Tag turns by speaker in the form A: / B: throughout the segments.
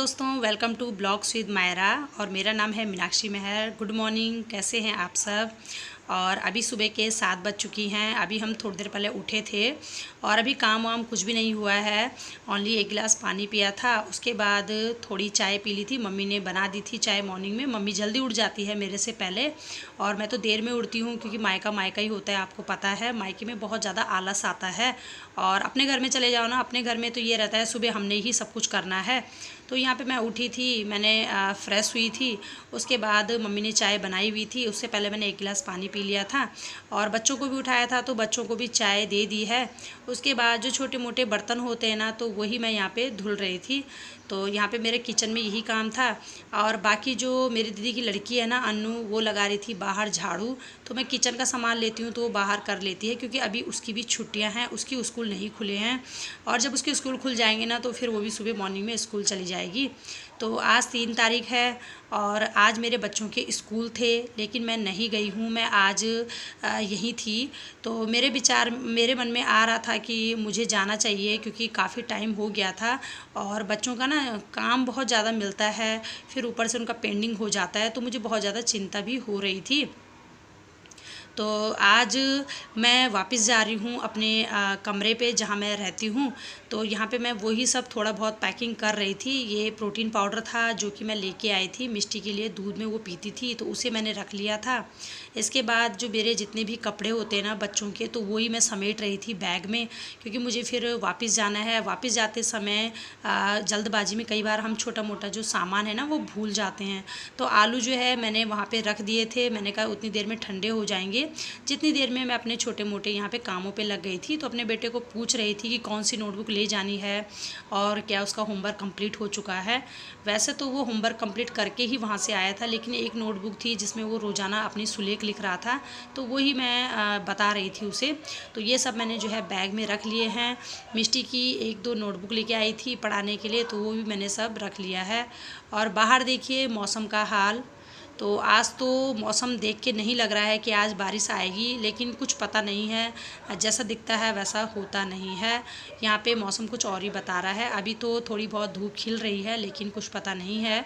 A: दोस्तों, welcome to blogs with Myra और मेरा नाम है मीनाक्षी मेहर। गुड मॉर्निंग, कैसे हैं आप सब। और अभी सुबह के 7 बज चुकी हैं। अभी हम थोड़ी देर पहले उठे थे और अभी काम वाम कुछ भी नहीं हुआ है। ओनली 1 गिलास पानी पिया था, उसके बाद थोड़ी चाय पी ली थी। मम्मी ने बना दी थी चाय मॉर्निंग में। मम्मी जल्दी उठ जाती है मेरे से पहले और मैं तो देर में उठती हूँ क्योंकि मायका मायका ही होता है। आपको पता है मायके में बहुत ज़्यादा आलस आता है और अपने घर में चले जाओ ना, अपने घर में तो ये रहता है सुबह हमने ही सब कुछ करना है। तो यहाँ पे मैं उठी थी, मैंने फ्रेश हुई थी, उसके बाद मम्मी ने चाय बनाई हुई थी। उससे पहले मैंने 1 गिलास पानी पी लिया था और बच्चों को भी उठाया था तो बच्चों को भी चाय दे दी है। उसके बाद जो छोटे मोटे बर्तन होते हैं ना, तो वही मैं यहाँ पे धुल रही थी। तो यहाँ पे मेरे किचन में यही काम था। और बाकी जो मेरी दीदी की लड़की है ना अन्नू, वो लगा रही थी बाहर झाड़ू। तो मैं किचन का सामान लेती हूँ तो वो बाहर कर लेती है क्योंकि अभी उसकी भी छुट्टियाँ हैं, उसकी स्कूल नहीं खुले हैं। और जब उसके स्कूल खुल जाएंगे ना तो फिर वो भी सुबह मॉर्निंग में स्कूल चली जाएगी। तो आज 3 तारीख है और आज मेरे बच्चों के स्कूल थे लेकिन मैं नहीं गई हूँ। मैं आज यहीं थी। तो मेरे मन में आ रहा था कि मुझे जाना चाहिए क्योंकि काफ़ी टाइम हो गया था और बच्चों का ना काम बहुत ज़्यादा मिलता है, फिर ऊपर से उनका पेंडिंग हो जाता है, तो मुझे बहुत ज़्यादा चिंता भी हो रही थी। तो आज मैं वापस जा रही हूँ अपने कमरे पे जहाँ मैं रहती हूँ। तो यहाँ पे मैं वही सब थोड़ा बहुत पैकिंग कर रही थी। ये प्रोटीन पाउडर था जो कि मैं लेके आई थी मिष्टी के लिए, दूध में वो पीती थी तो उसे मैंने रख लिया था। इसके बाद जो मेरे जितने भी कपड़े होते हैं ना बच्चों के, तो वही मैं समेट रही थी बैग में क्योंकि मुझे फिर वापस जाना है। वापस जाते समय जल्दबाजी में कई बार हम छोटा मोटा जो सामान है ना वो भूल जाते हैं। तो आलू जो है मैंने वहाँ पे रख दिए थे। मैंने कहा उतनी देर में ठंडे हो जाएंगे। जितनी देर में मैं अपने छोटे मोटे यहाँ पे कामों पे लग गई थी तो अपने बेटे को पूछ रही थी कि कौन सी नोटबुक ले जानी है और क्या उसका होमवर्क कंप्लीट हो चुका है। वैसे तो वो होमवर्क कंप्लीट करके ही वहाँ से आया था, लेकिन एक नोटबुक थी जिसमें वो रोज़ाना अपनी सुलेख लिख रहा था, तो वही मैं बता रही थी उसे। तो ये सब मैंने जो है बैग में रख लिए हैं। मिष्टी की 1-2 नोटबुक लेके आई थी पढ़ाने के लिए, तो वो भी मैंने सब रख लिया है। और बाहर देखिए मौसम का हाल। तो आज तो मौसम देख के नहीं लग रहा है कि आज बारिश आएगी, लेकिन कुछ पता नहीं है, जैसा दिखता है वैसा होता नहीं है। यहाँ पे मौसम कुछ और ही बता रहा है। अभी तो थोड़ी बहुत धूप खिल रही है लेकिन कुछ पता नहीं है।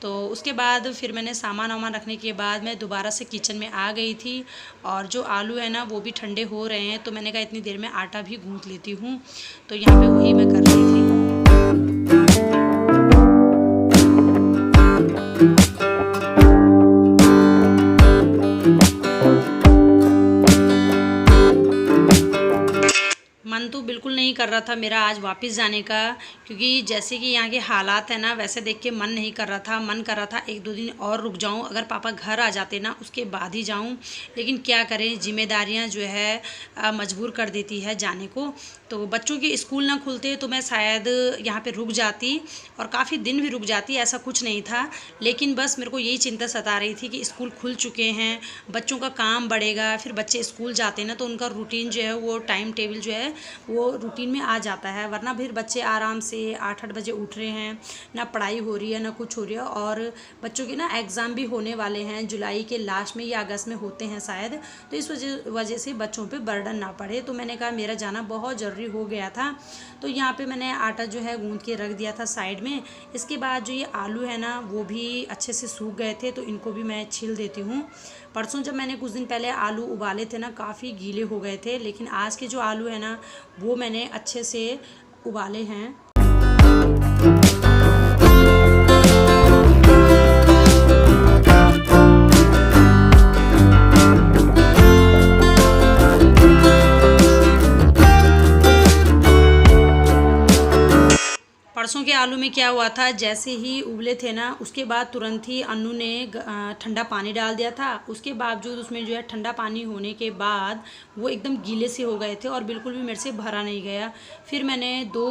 A: तो उसके बाद फिर मैंने सामान वामान रखने के बाद मैं दोबारा से किचन में आ गई थी। और जो आलू है ना वो भी ठंडे हो रहे हैं, तो मैंने कहा इतनी देर में आटा भी गूँथ लेती हूँ। तो यहाँ पे वही मैं कर रही थी। मन तो बिल्कुल नहीं कर रहा था मेरा आज वापस जाने का, क्योंकि जैसे कि यहाँ के हालात है ना वैसे देख के मन नहीं कर रहा था। मन कर रहा था 1-2 दिन और रुक जाऊँ, अगर पापा घर आ जाते ना उसके बाद ही जाऊँ। लेकिन क्या करें, जिम्मेदारियाँ जो है मजबूर कर देती है जाने को। तो बच्चों के स्कूल ना खुलते तो मैं शायद यहाँ पे रुक जाती और काफ़ी दिन भी रुक जाती, ऐसा कुछ नहीं था। लेकिन बस मेरे को यही चिंता सता रही थी कि स्कूल खुल चुके हैं, बच्चों का काम बढ़ेगा, फिर बच्चे स्कूल जाते हैं ना तो उनका रूटीन जो है वो टाइम टेबल जो है वो रूटीन में आ जाता है। वरना फिर बच्चे आराम से 8-8 बजे उठ रहे हैं, ना पढ़ाई हो रही है ना कुछ हो रही है। और बच्चों के ना एग्ज़ाम भी होने वाले हैं, जुलाई के लास्ट में या अगस्त में होते हैं शायद। तो इस वजह से बच्चों पे बर्डन ना पड़े, तो मैंने कहा मेरा जाना बहुत ज़रूरी हो गया था। तो यहाँ पे मैंने आटा जो है गूँथ के रख दिया था साइड में। इसके बाद जो ये आलू है ना वो भी अच्छे से सूख गए थे, तो इनको भी मैं छील देती हूँ। परसों जब मैंने कुछ दिन पहले आलू उबाले थे ना काफ़ी गीले हो गए थे, लेकिन आज के जो आलू है ना वो मैंने अच्छे से उबाले हैं। परसों के आलू में क्या हुआ था, जैसे ही उबले थे ना उसके बाद तुरंत ही अन्नू ने ठंडा पानी डाल दिया था। उसके बावजूद उसमें जो है ठंडा पानी होने के बाद वो एकदम गीले से हो गए थे और बिल्कुल भी मेरे से भरा नहीं गया। फिर मैंने दो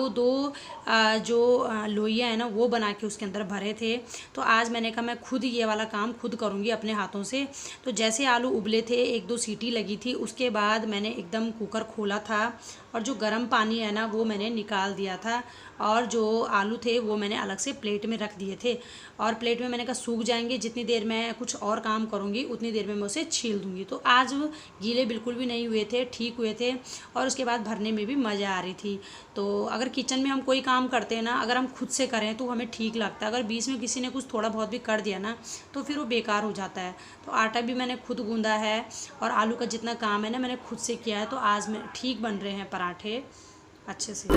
A: जो लोइयाँ है ना वो बना के उसके अंदर भरे थे। तो आज मैंने कहा मैं खुद ये वाला काम खुद करूँगी अपने हाथों से। तो जैसे आलू उबले थे 1-2 सीटी लगी थी, उसके बाद मैंने एकदम कुकर खोला था और जो गर्म पानी है ना वो मैंने निकाल दिया था। और जो आलू थे वो मैंने अलग से प्लेट में रख दिए थे। और प्लेट में मैंने कहा सूख जाएंगे, जितनी देर मैं कुछ और काम करूँगी उतनी देर में मैं उसे छील दूँगी। तो आज गीले बिल्कुल भी नहीं हुए थे, ठीक हुए थे, और उसके बाद भरने में भी मज़ा आ रही थी। तो अगर किचन में हम कोई काम करते हैं ना, अगर हम खुद से करें तो हमें ठीक लगता है। अगर बीच में किसी ने कुछ थोड़ा बहुत भी कर दिया ना तो फिर वो बेकार हो जाता है। तो आटा भी मैंने खुद गूंदा है और आलू का जितना काम है ना मैंने खुद से किया है। तो आज में ठीक बन रहे हैं पराठे अच्छे से।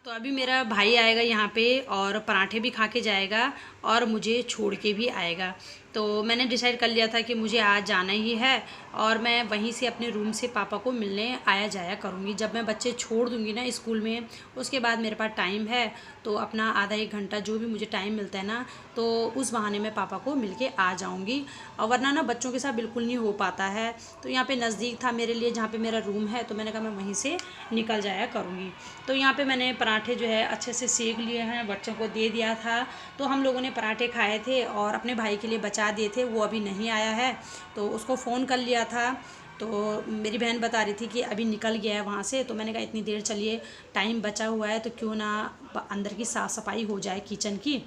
A: तो अभी मेरा भाई आएगा यहाँ पे और पराठे भी खा के जाएगा और मुझे छोड़ के भी आएगा। तो मैंने डिसाइड कर लिया था कि मुझे आज जाना ही है और मैं वहीं से अपने रूम से पापा को मिलने आया जाया करूँगी। जब मैं बच्चे छोड़ दूँगी ना स्कूल में, उसके बाद मेरे पास टाइम है तो अपना आधा एक घंटा जो भी मुझे टाइम मिलता है ना, तो उस बहाने में पापा को मिल के आ जाऊँगी। और वरना ना बच्चों के साथ बिल्कुल नहीं हो पाता है। तो यहाँ पे नज़दीक था मेरे लिए जहाँ पे मेरा रूम है, तो मैंने कहा मैं वहीं से निकल जाया करूँगी। तो यहाँ पे मैंने पराठे जो है अच्छे से सेक लिए हैं, बच्चों को दे दिया था। तो हम लोगों ने पराठे खाए थे और अपने भाई के लिए बचा दिए थे, वो अभी नहीं आया है तो उसको फ़ोन कर लिया था। तो मेरी बहन बता रही थी कि अभी निकल गया है वहाँ से। तो मैंने कहा इतनी देर चलिए, टाइम बचा हुआ है तो क्यों ना अंदर की साफ़ सफाई हो जाए किचन की।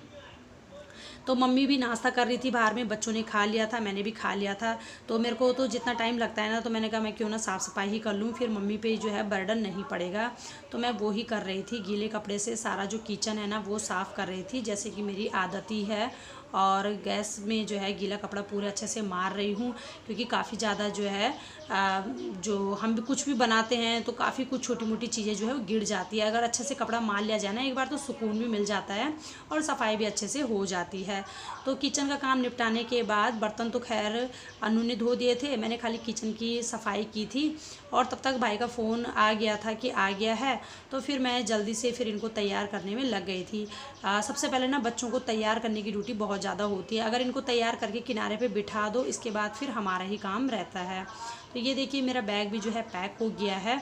A: तो मम्मी भी नाश्ता कर रही थी बाहर में, बच्चों ने खा लिया था, मैंने भी खा लिया था। तो मेरे को तो जितना टाइम लगता है ना, तो मैंने कहा मैं क्यों ना साफ़ सफाई ही कर लूँ, फिर मम्मी पे जो है बर्डन नहीं पड़ेगा। तो मैं वो ही कर रही थी, गीले कपड़े से सारा जो किचन है ना वो साफ़ कर रही थी, जैसे कि मेरी आदत ही है। और गैस में जो है गीला कपड़ा पूरे अच्छे से मार रही हूँ, क्योंकि काफ़ी ज़्यादा जो है जो हम भी कुछ भी बनाते हैं तो काफ़ी कुछ छोटी मोटी चीज़ें जो है वो गिर जाती है। अगर अच्छे से कपड़ा मार लिया जाए ना एक बार, तो सुकून भी मिल जाता है और सफाई भी अच्छे से हो जाती है। तो किचन का काम निपटाने के बाद बर्तन तो खैर अनु ने धो दिए थे, मैंने खाली किचन की सफाई की थी। और तब तक भाई का फ़ोन आ गया था कि आ गया है, तो फिर मैं जल्दी से फिर इनको तैयार करने में लग गई थी। सबसे पहले ना बच्चों को तैयार करने की ड्यूटी बहुत ज़्यादा होती है। अगर इनको तैयार करके किनारे पे बिठा दो, इसके बाद फिर हमारा ही काम रहता है। तो ये देखिए मेरा बैग भी जो है पैक हो गया है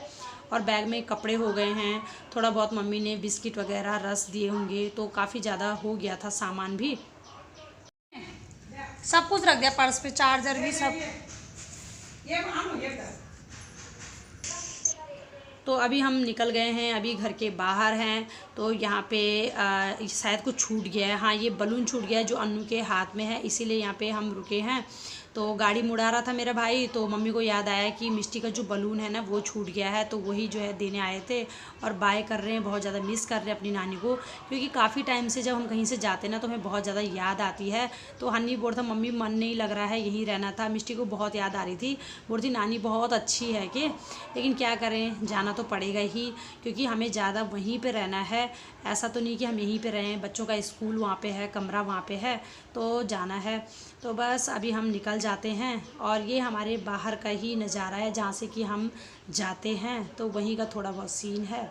A: और बैग में कपड़े हो गए हैं, थोड़ा बहुत मम्मी ने बिस्किट वगैरह रस दिए होंगे, तो काफ़ी ज़्यादा हो गया था सामान भी। सब कुछ रख दिया पर्स पे, चार्जर भी सब। तो अभी हम निकल गए हैं, अभी घर के बाहर हैं। तो यहाँ पे शायद कुछ छूट गया है, हाँ ये बलून छूट गया है जो अन्नू के हाथ में है, इसीलिए यहाँ पे हम रुके हैं। तो गाड़ी मुड़ा रहा था मेरा भाई, तो मम्मी को याद आया कि मिष्टी का जो बलून है ना वो छूट गया है, तो वही जो है देने आए थे। और बाय कर रहे हैं, बहुत ज़्यादा मिस कर रहे हैं अपनी नानी को, क्योंकि काफ़ी टाइम से जब हम कहीं से जाते हैं ना तो हमें बहुत ज़्यादा याद आती है। तो हन्नी बोल रहा था मम्मी मन नहीं लग रहा है, यहीं रहना था। मिष्टी को बहुत याद आ रही थी, बोल रही नानी बहुत अच्छी है कि, लेकिन क्या करें, जाना तो पड़ेगा ही, क्योंकि हमें ज़्यादा वहीं पर रहना है। ऐसा तो नहीं कि हम यहीं पर रहें, बच्चों का स्कूल वहाँ पर है, कमरा वहाँ पर है, तो जाना है। तो बस अभी हम निकल जाते हैं। और ये हमारे बाहर का ही नज़ारा है जहाँ से कि हम जाते हैं, तो वहीं का थोड़ा बहुत सीन है।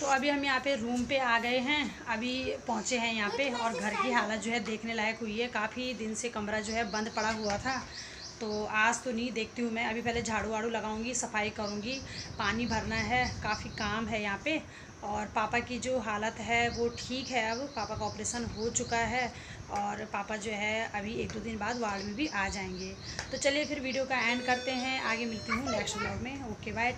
A: तो अभी हम यहाँ पे रूम पे आ गए हैं, अभी पहुँचे हैं यहाँ पे। और घर की हालत जो है देखने लायक हुई है, काफ़ी दिन से कमरा जो है बंद पड़ा हुआ था। तो आज तो नहीं, देखती हूँ मैं, अभी पहले झाड़ू वाड़ू लगाऊंगी, सफाई करूँगी, पानी भरना है, काफ़ी काम है यहाँ पे। और पापा की जो हालत है वो ठीक है, अब पापा का ऑपरेशन हो चुका है और पापा जो है अभी 1-2 दिन बाद वार्ड में भी आ जाएंगे। तो चलिए फिर वीडियो का एंड करते हैं, आगे मिलती हूँ नेक्स्ट व्लॉग में। Okay bye.